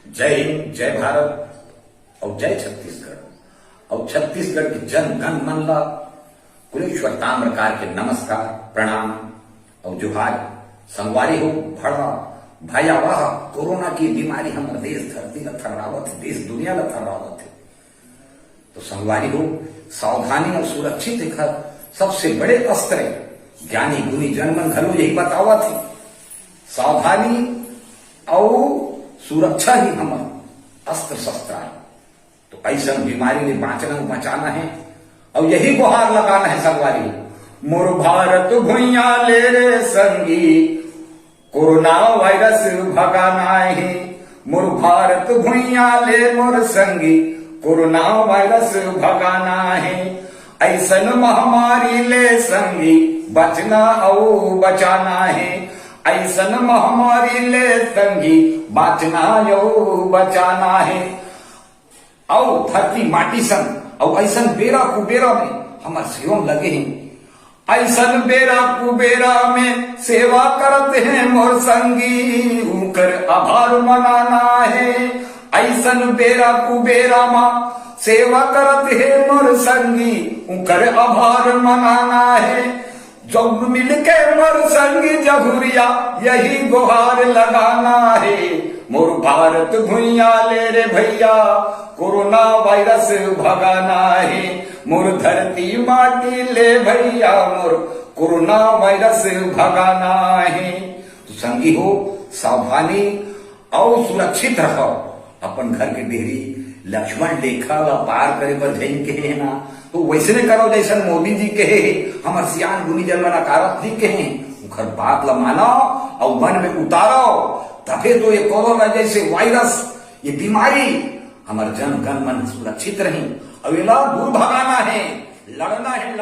जय हिंद, जय भारत और जय छत्तीसगढ़। और छत्तीसगढ़ के जन गण मन ला कुलेश्वर ताम्रकार के नमस्कार, प्रणाम और जुहार। संगवारी हो भड़ा भयावह कोरोना की बीमारी हमारे देश धरती ला थर्रावत है, देश दुनिया ला थर्रावत है। तो संगवारी हो सावधानी और सुरक्षित एक सबसे बड़े अस्त्र है। ज्ञानी गुणी जनमन घलो यही बतावा थी, सावधानी और सुरक्षा ही हमारा अस्त्र शस्त्र है। तो ऐसा बीमारी में बांचना बचाना है और यही गुहार लगाना है संगवारी। मोर भारत भुइया ले रे संगी, कोरोना वायरस भगाना है। मोर भारत भुइया ले मोर संगी, कोरोना वायरस भगाना है। ऐसन महामारी ले संगी, बचना और बचाना है। ऐसन महामारी ले संगी, बचना और बचाना है। और धरती माटी संग और ऐसन बेरा कुबेरा में हमार सेवा लगे हैं। ऐसन बेरा कुबेरा में सेवा करते हैं मोर संगी, उनकर आभार मनाना है। ऐसन बेरा कुबेरा में सेवा करते हैं मोर संगी, उनकर आभार मनाना है। जब मिलके मोर संगी जहुरिया यही गुहार लगाना है। मोर भारत भुइया ले रे भैया, कोरोना वायरस भगाना है। मोर धरती माटी ले भैया, मोर कोरोना वायरस भगाना है। तो संगी हो सावधानी और सुरक्षित रहो। अपन घर के डेहरी लक्ष्मण रेखा ला पार करे पर ध्यान के है ना, तो वैसे करो जैसे मोदी जी के है। हमार सियान गुनी जन नकारत जी के हैं, उनकर बात ला मानो और मन में उतारो, तबे तो ये कोरोना जैसे वायरस, ये बीमारी हमारे जन गण मन सुरक्षित रही और ये दूर भगाना है, लड़ना है।